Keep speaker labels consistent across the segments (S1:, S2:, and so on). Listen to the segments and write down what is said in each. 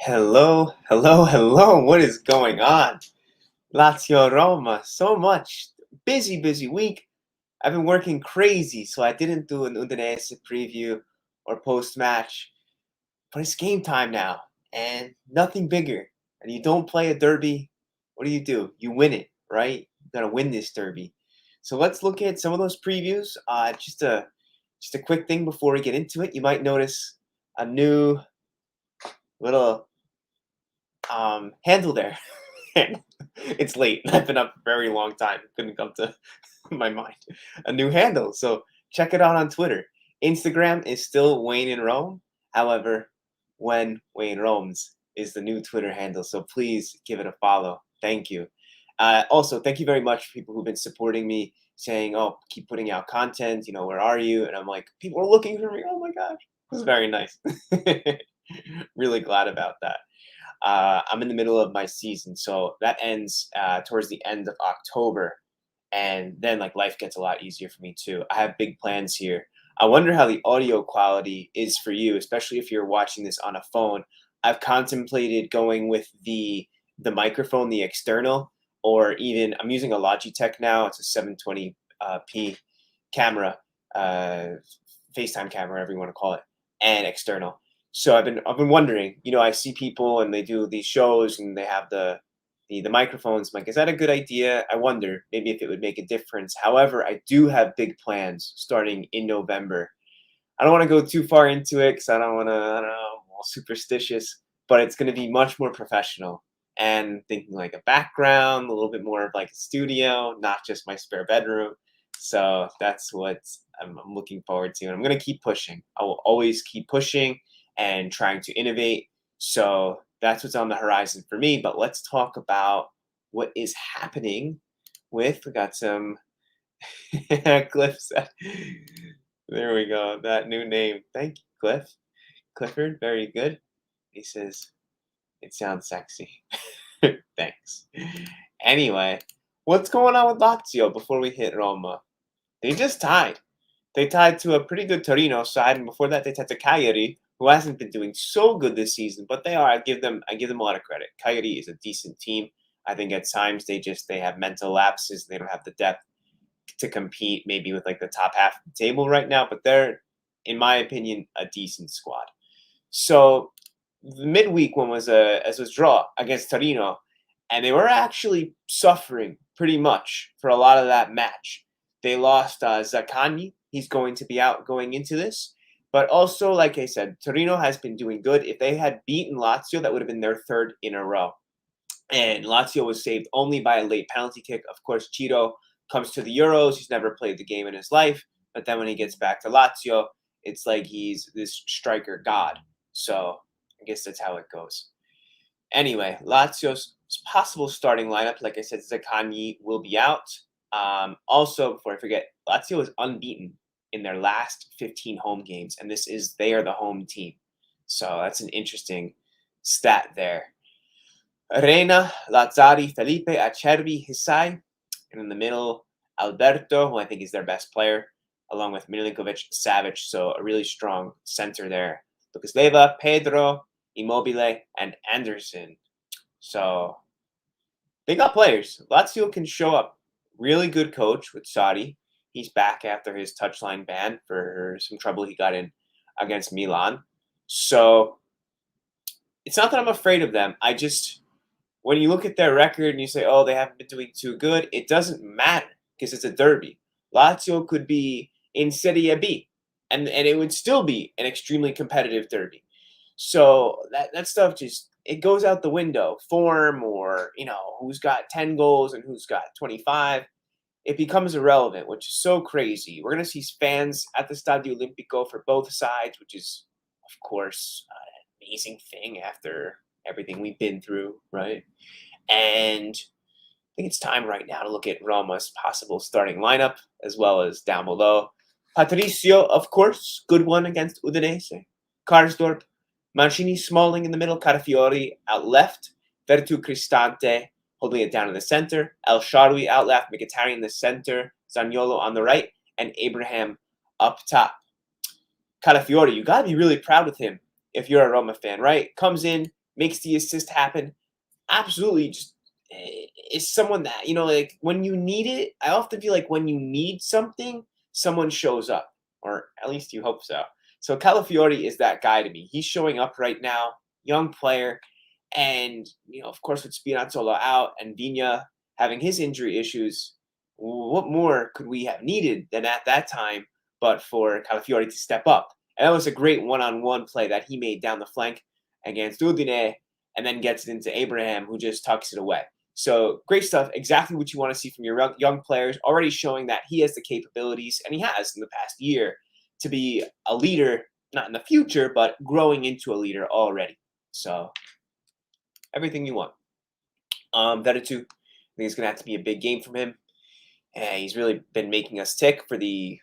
S1: Hello, hello, hello. What is going on? Lazio-Roma, so much. Busy, busy week. I've been working crazy, so I didn't do an Udinese preview or post-match. But it's game time now, and nothing bigger. And you don't play a derby, what do? You win it, right? You gotta win this derby. So let's look at some of those previews. Just a quick thing before we get into it. You might notice a new little handle there. It's late. I've been up a very long time. Couldn't come to my mind. A new handle. So check it out on Twitter. Instagram is still Wayne in Rome. However, when Wayne roams is the new Twitter handle. So please give it a follow. Thank you. Also, thank you very much for people who've been supporting me, saying, "Oh, keep putting out content. Where are you?" And I'm like, people are looking for me. Oh my gosh, this is very nice. Really glad about that. I'm in the middle of my season, so that ends towards the end of October, and then like life gets a lot easier for me too. I have big plans here. I wonder how the audio quality is for you, especially if you're watching this on a phone. I've contemplated going with the microphone, the external, or even I'm using a Logitech now. It's a 720p camera, uh, FaceTime camera, whatever you want to call it, and external. So I've been wondering, I see people and they do these shows and they have the microphones. I'm like, is that a good idea? I wonder maybe if it would make a difference. However, I do have big plans starting in November. I don't want to go too far into it because I don't know, I'm all superstitious, but it's going to be much more professional and thinking like a background, a little bit more of like a studio, not just my spare bedroom. So that's what I'm looking forward to. And I'm going to keep pushing. I will always keep pushing and trying to innovate. So that's what's on the horizon for me. But let's talk about what is happening we got some Cliffs. There we go. That new name. Thank you, Cliff. Clifford. Very good. He says, it sounds sexy. Thanks. Anyway, what's going on with Lazio before we hit Roma? They just tied. They tied to a pretty good Torino side, and before that, they tied to Cagliari, who hasn't been doing so good this season, but they are. I give them a lot of credit. Cagliari is a decent team. I think at times they have mental lapses. They don't have the depth to compete, maybe with like the top half of the table right now, but they're, in my opinion, a decent squad. So the midweek one was a draw against Torino, and they were actually suffering pretty much for a lot of that match. They lost Zaccagni. He's going to be out going into this. But also, like I said, Torino has been doing good. If they had beaten Lazio, that would have been their third in a row. And Lazio was saved only by a late penalty kick. Of course, Ciro comes to the Euros. He's never played the game in his life. But then when he gets back to Lazio, it's like he's this striker god. So I guess that's how it goes. Anyway, Lazio's possible starting lineup, like I said, Zaccagni will be out. Also, before I forget, Lazio is unbeaten in their last 15 home games, and they are the home team. So that's an interesting stat there. Reina, Lazzari, Felipe, Acerbi, Hisai, and in the middle, Alberto, who I think is their best player, along with Milinkovic, Savic. So a really strong center there. Lucas Leiva, Pedro, Immobile, and Anderson. So they got players. Lazio can show up. Really good coach with Sadi. He's back after his touchline ban for some trouble he got in against Milan. So it's not that I'm afraid of them. When you look at their record and you say, oh, they haven't been doing too good, it doesn't matter because it's a derby. Lazio could be in Serie B, and it would still be an extremely competitive derby. So that stuff it goes out the window. Form or, who's got 10 goals and who's got 25, it becomes irrelevant, which is so crazy. We're going to see fans at the Stadio Olimpico for both sides, which is, of course, an amazing thing after everything we've been through, right? And I think it's time right now to look at Roma's possible starting lineup, as well as down below. Patricio, of course, good one against Udinese. Karsdorp, Mancini, Smalling in the middle, Carafiori out left, Vertu Cristante holding it down in the center, El Shaarawy out left, Mkhitaryan in the center, Zaniolo on the right, and Abraham up top. Carafiori, you got to be really proud with him if you're a Roma fan, right? Comes in, makes the assist happen. Absolutely, just is someone that, like when you need it. I often feel like when you need something, someone shows up, or at least you hope so. So Calafiori is that guy to me. He's showing up right now, young player, and of course, with Spinazzola out and Vigna having his injury issues, what more could we have needed than at that time, but for Calafiori to step up? And that was a great one-on-one play that he made down the flank against Udine, and then gets it into Abraham, who just tucks it away. So great stuff. Exactly what you want to see from your young players. Already showing that he has the capabilities, and he has in the past year, to be a leader. Not in the future, but growing into a leader already. So everything you want. Veretout, I think it's going to have to be a big game from him. He's really been making us tick for the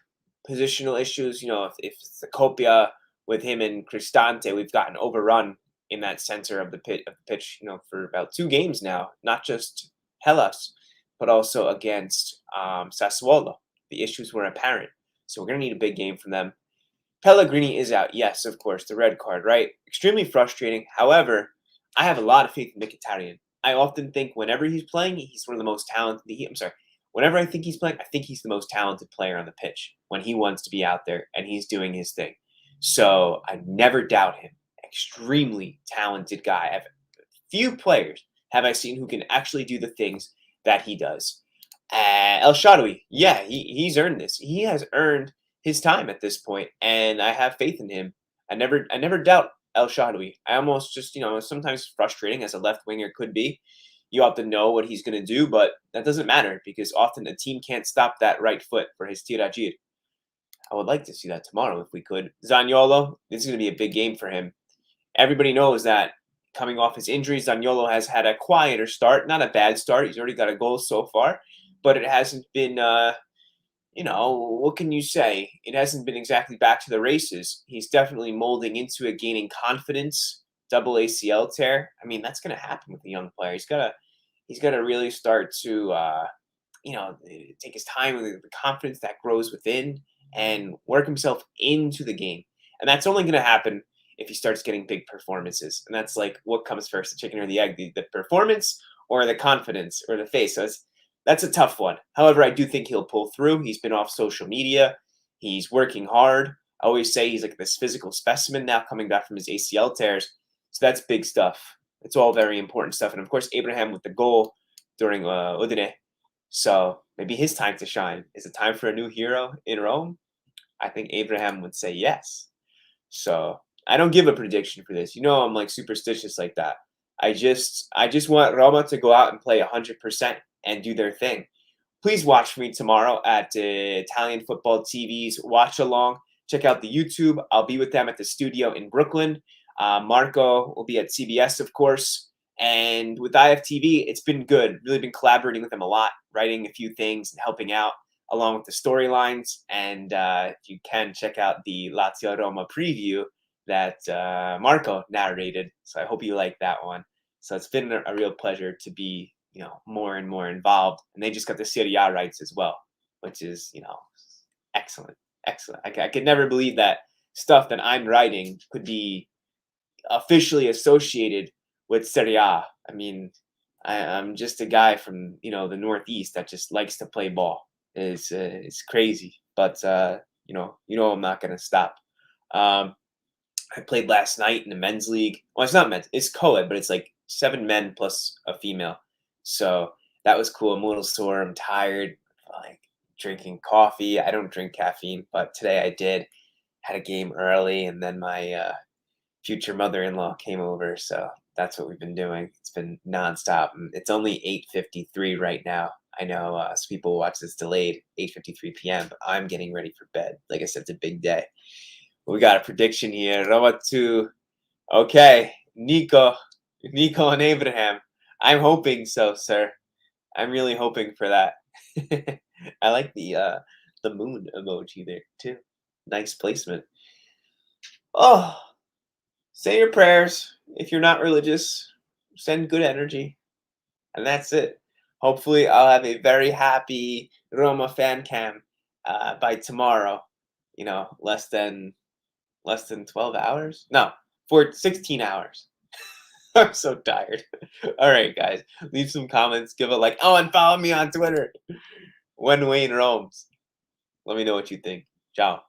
S1: positional issues. If it's the Copia with him and Cristante, we've gotten overrun in that center of the pitch, for about 2 games now. Not just Hellas, but also against Sassuolo. The issues were apparent. So we're going to need a big game from them. Pellegrini is out. Yes, of course, the red card, right? Extremely frustrating. However, I have a lot of faith in Mkhitaryan. I often think whenever he's playing, he's one of the most talented. I'm sorry. Whenever I think he's playing, I think he's the most talented player on the pitch when he wants to be out there and he's doing his thing. So I never doubt him. Extremely talented guy. I've few players have I seen who can actually do the things that he does. El Shaarawy, yeah, he's earned this. He has earned his time at this point, and I have faith in him. I never doubt El Shaarawy. I almost just, sometimes frustrating as a left winger could be. You have to know what he's going to do, but that doesn't matter because often a team can't stop that right foot for his tirajir. I would like to see that tomorrow if we could. Zaniolo, this is going to be a big game for him. Everybody knows that coming off his injury, Zaniolo has had a quieter start. Not a bad start. He's already got a goal so far, but it hasn't been, what can you say? It hasn't been exactly back to the races. He's definitely molding into it, gaining confidence. Double ACL tear. I mean, that's going to happen with a young player. He's got to really start to, take his time with the confidence that grows within and work himself into the game. And that's only going to happen if he starts getting big performances. And that's like what comes first, the chicken or the egg, the performance or the confidence or the face. So that's a tough one. However, I do think he'll pull through. He's been off social media. He's working hard. I always say he's like this physical specimen now coming back from his ACL tears. So that's big stuff. It's all very important stuff. And of course, Abraham with the goal during Udine. So maybe his time to shine. Is it time for a new hero in Rome? I think Abraham would say yes. So I don't give a prediction for this. I'm like superstitious like that. I just want Roma to go out and play 100% and do their thing. Please watch me tomorrow at Italian Football TV's Watch Along. Check out the YouTube. I'll be with them at the studio in Brooklyn. Marco will be at CBS, of course. And with IFTV, it's been good. Really been collaborating with them a lot, writing a few things and helping out along with the storylines. And if you can, check out the Lazio-Roma preview that Marco narrated. So I hope you like that one. So it's been a real pleasure to be, more and more involved. And they just got the Serie A rights as well, which is, excellent. Excellent. I could never believe that stuff that I'm writing could be officially associated with Serie A. I mean, I'm just a guy from, the Northeast that just likes to play ball. It's crazy. But, I'm not going to stop. I played last night in the men's league. Well, it's not men's. It's co-ed, but it's like 7 men plus a female. So that was cool. I'm a little sore. I'm tired. Like drinking coffee. I don't drink caffeine, but today I did. Had a game early, and then my future mother-in-law came over. So that's what we've been doing. It's been nonstop. And it's only 8:53 right now. I know some people watch this delayed, 8:53 p.m., but I'm getting ready for bed. Like I said, it's a big day. We got a prediction here. Roma 2. Okay, Nico and Abraham. I'm hoping so, sir. I'm really hoping for that. I like the moon emoji there too. Nice placement. Oh, say your prayers. If you're not religious, send good energy. And that's it. Hopefully, I'll have a very happy Roma fan cam by tomorrow. Less than 12 hours? No, for 16 hours. I'm so tired. All right, guys. Leave some comments. Give a like. Oh, and follow me on Twitter. When Wayne roams. Let me know what you think. Ciao.